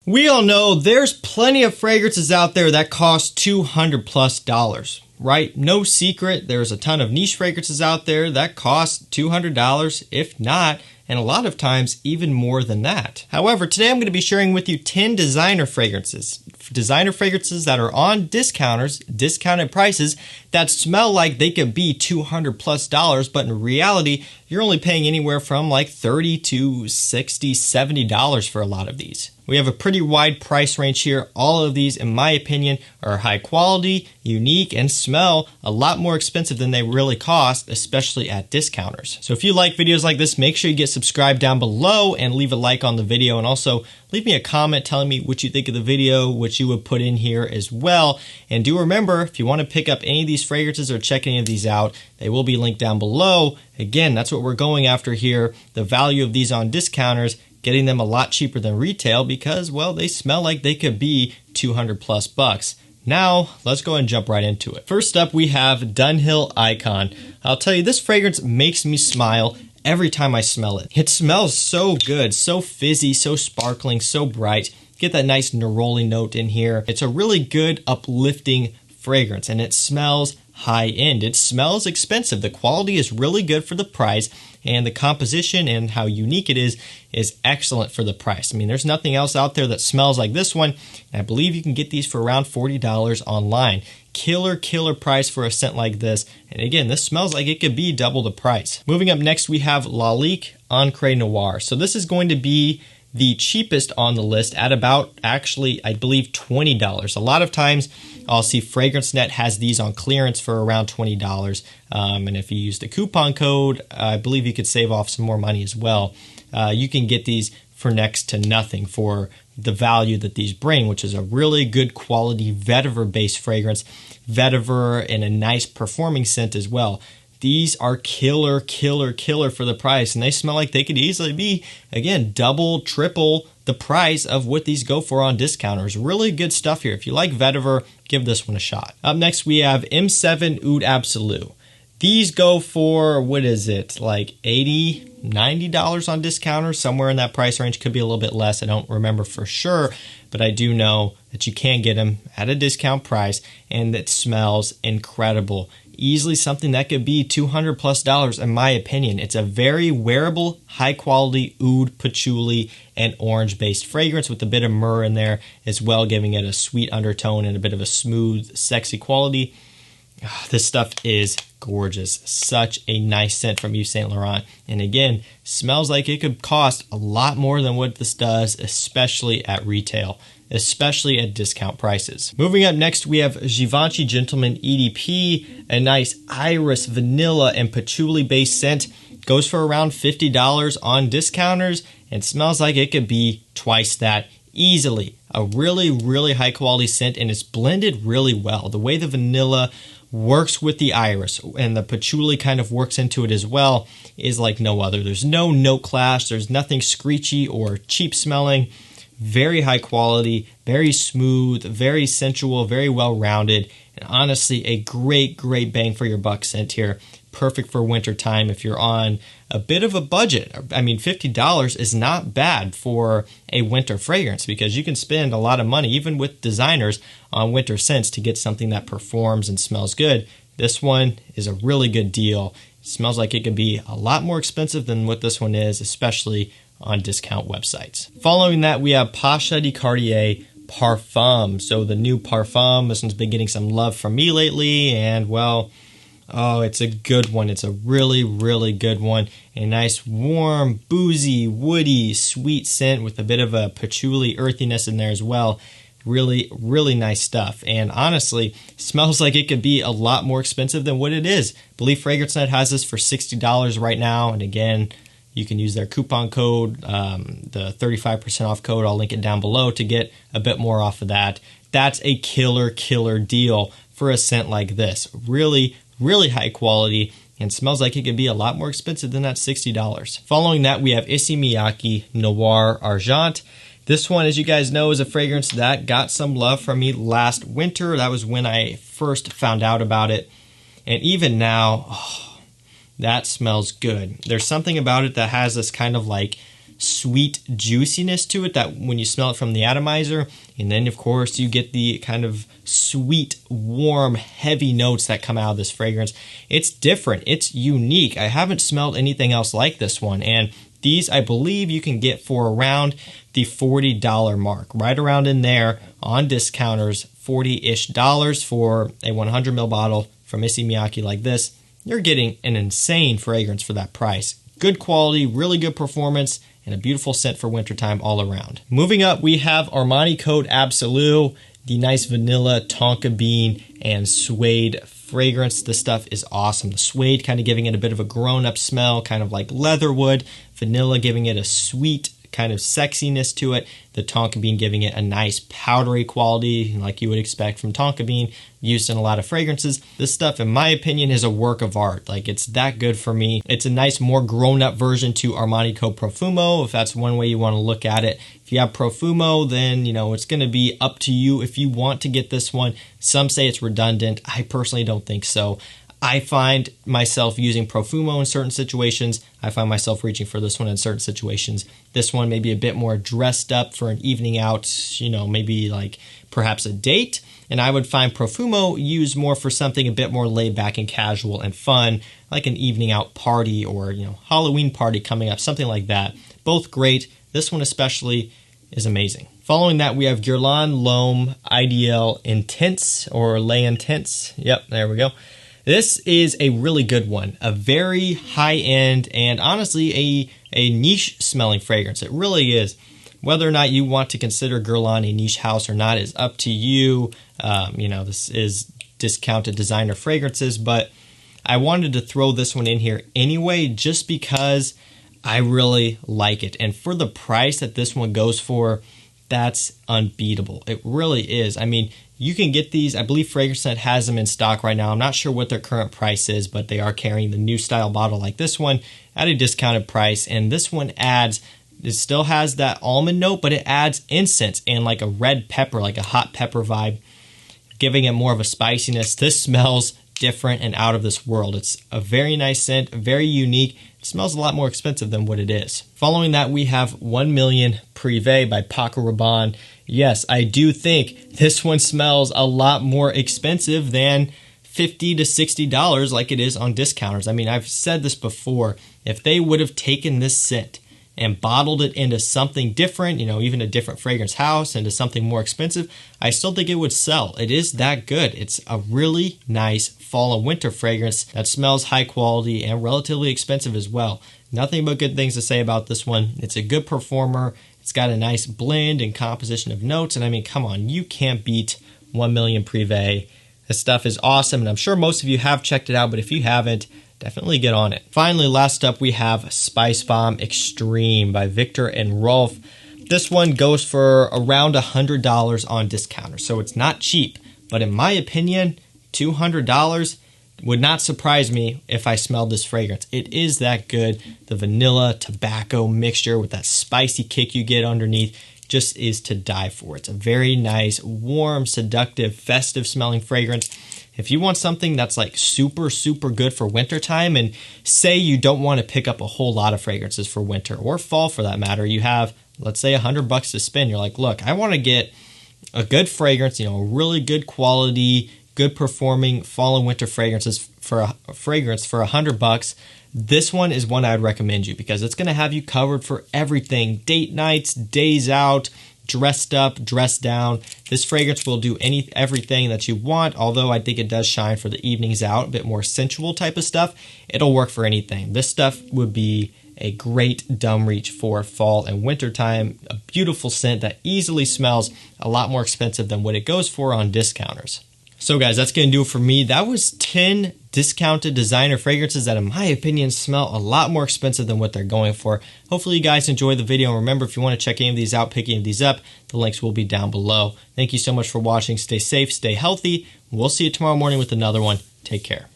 We all know there's plenty of fragrances out there that cost $200+, right? No secret, there's a ton of niche fragrances out there that cost $200, if not, and a lot of times even more than that. However, today I'm going to be sharing with you 10 designer fragrances that are on discounted prices that smell like they could be $200+, but in reality, you're only paying anywhere from like $30 to $60, $70 for a lot of these. We have a pretty wide price range here. All of these, in my opinion, are high quality, unique, and smell a lot more expensive than they really cost, especially at discounters. So if you like videos like this, make sure you get subscribed down below and leave a like on the video, and also leave me a comment telling me what you think of the video, what you would put in here as well. And do remember, if you want to pick up any of these fragrances or check any of these out, they will be linked down below. Again, that's what we're going after here, the value of these on discounters, getting them a lot cheaper than retail because, well, they smell like they could be $200+. Now, let's go and jump right into it. First up, we have Dunhill Icon. I'll tell you, this fragrance makes me smile every time I smell it. It smells so good, so fizzy, so sparkling, so bright. Get that nice neroli note in here. It's a really good, uplifting fragrance, and it smells high-end. It smells expensive. The quality is really good for the price, and the composition and how unique it is excellent for the price. I mean, there's nothing else out there that smells like this one, and I believe you can get these for around $40 online. Killer price for a scent like this, and again, this smells like it could be double the price. Moving up next, we have Lalique Encre Noir. So this is going to be the cheapest on the list at about, actually, I believe $20. A lot of times I'll see FragranceNet has these on clearance for around $20. And if you use the coupon code, I believe you could save off some more money as well. You can get these for next to nothing for the value that these bring, which is a really good quality vetiver-based fragrance. Vetiver and a nice performing scent as well. These are killer for the price, and they smell like they could easily be, again, double, triple the price of what these go for on discounters. Really good stuff here. If you like vetiver, give this one a shot. Up next, we have M7 Oud Absolu. These go for, what is it, like $80, $90 on discounters, somewhere in that price range. Could be a little bit less. I don't remember for sure, but I do know that you can get them at a discount price, and it smells incredible. Easily something that could be $200+ in my opinion. It's a very wearable, high quality oud, patchouli, and orange based fragrance with a bit of myrrh in there as well, giving it a sweet undertone and a bit of a smooth, sexy quality. This stuff is gorgeous. Such a nice scent from Yves Saint Laurent. And again, smells like it could cost a lot more than what this does, especially at retail, especially at discount prices. Moving up next, we have Givenchy Gentleman EDP, a nice iris, vanilla, and patchouli based scent. Goes for around $50 on discounters and smells like it could be twice that easily. A really high quality scent, and it's blended really well. The way the vanilla works with the iris and the patchouli kind of works into it as well is like no other. There's no note clash. There's nothing screechy or cheap smelling. Very high quality, very smooth, very sensual, very well rounded, and honestly a great bang for your buck scent here. Perfect for winter time if you're on a bit of a budget. I mean, $50 is not bad for a winter fragrance because you can spend a lot of money, even with designers, on winter scents to get something that performs and smells good. This one is a really good deal. It smells like it could be a lot more expensive than what this one is, especially on discount websites. Following that, we have Pasha de Cartier Parfum. So the new Parfum, this one's been getting some love from me lately, and well, oh, it's a good one. It's a really good one. A nice, warm, boozy, woody, sweet scent with a bit of a patchouli earthiness in there as well. Really nice stuff. And honestly, smells like it could be a lot more expensive than what it is. I believe FragranceNet has this for $60 right now. And again, you can use their coupon code, the 35% off code. I'll link it down below to get a bit more off of that. That's a killer deal for a scent like this. Really high quality, and smells like it could be a lot more expensive than that $60. Following that, we have Issey Miyake Noir Argent. This one, as you guys know, is a fragrance that got some love from me last winter. That was when I first found out about it. And even now, oh, that smells good. There's something about it that has this kind of like sweet juiciness to it that when you smell it from the atomizer. And then of course you get the kind of sweet, warm, heavy notes that come out of this fragrance. It's different, it's unique. I haven't smelled anything else like this one, and these I believe you can get for around the $40 mark, right around in there on discounters, $40-ish for a 100 ml bottle from Issey Miyake like this. You're getting an insane fragrance for that price. Good quality, really good performance, and a beautiful scent for wintertime all around. Moving up, we have Armani Oud Absolu, the nice vanilla, tonka bean, and suede fragrance. This stuff is awesome. The suede kind of giving it a bit of a grown-up smell, kind of like leatherwood. Vanilla giving it a sweet kind of sexiness to it. The tonka bean giving it a nice powdery quality like you would expect from tonka bean, used in a lot of fragrances. This stuff, in my opinion, is a work of art. Like, it's that good for me. It's a nice, more grown-up version to Armani Oud Profumo, if that's one way you want to look at it. If you have Profumo, then, you know, it's going to be up to you if you want to get this one. Some say it's redundant. I personally don't think so. I find myself using Profumo in certain situations. I find myself reaching for this one in certain situations. This one may be a bit more dressed up for an evening out, you know, maybe like perhaps a date. And I would find Profumo used more for something a bit more laid back and casual and fun, like an evening out party or, you know, Halloween party coming up, something like that. Both great. This one especially is amazing. Following that, we have Guerlain L'Homme IDL Intense, or Les Intense. Yep, there we go. This is a really good one, a very high-end and honestly a niche smelling fragrance. It really is. Whether or not you want to consider Guerlain a niche house or not is up to you. You know, this is discounted designer fragrances, but I wanted to throw this one in here anyway just because I really like it. And for the price that this one goes for, that's unbeatable. It really is. I mean, you can get these, I believe FragranceNet has them in stock right now. I'm not sure what their current price is, but they are carrying the new style bottle like this one at a discounted price. And this one adds, it still has that almond note, but it adds incense and like a red pepper, like a hot pepper vibe, giving it more of a spiciness. This smells different and out of this world. It's a very nice scent, very unique. It smells a lot more expensive than what it is. Following that, we have 1 Million Prive by Paco Rabanne. Yes, I do think this one smells a lot more expensive than $50 to $60 like it is on discounters. I mean, I've said this before. If they would have taken this scent and bottled it into something different, you know, even a different fragrance house, into something more expensive, I still think it would sell. It is that good. It's a really nice fall and winter fragrance that smells high quality and relatively expensive as well. Nothing but good things to say about this one. It's a good performer. It's got a nice blend and composition of notes. And I mean, come on, you can't beat 1 Million Prive. This stuff is awesome, and I'm sure most of you have checked it out, but if you haven't, definitely get on it. Finally, last up, we have Spicebomb Extreme by Victor and Rolf. This one goes for around $100 on discounter, so it's not cheap. But in my opinion, $200 would not surprise me if I smelled this fragrance. It is that good. The vanilla tobacco mixture with that spicy kick you get underneath just is to die for. It's a very nice, warm, seductive, festive smelling fragrance. If you want something that's like super, super good for wintertime, and say you don't want to pick up a whole lot of fragrances for winter or fall for that matter, you have, let's say, $100 to spend. You're like, look, I want to get a good fragrance, you know, a really good quality, good performing fall and winter fragrances for a fragrance for $100. This one is one I'd recommend you because it's going to have you covered for everything. Date nights, days out, dressed up, dressed down. This fragrance will do everything that you want, although I think it does shine for the evenings out, a bit more sensual type of stuff. It'll work for anything. This stuff would be a great dumb reach for fall and winter time. A beautiful scent that easily smells a lot more expensive than what it goes for on discounters. So guys, that's going to do it for me. That was 10 discounted designer fragrances that in my opinion smell a lot more expensive than what they're going for. Hopefully you guys enjoyed the video. And remember, if you want to check any of these out, pick any of these up, the links will be down below. Thank you so much for watching. Stay safe, stay healthy. We'll see you tomorrow morning with another one. Take care.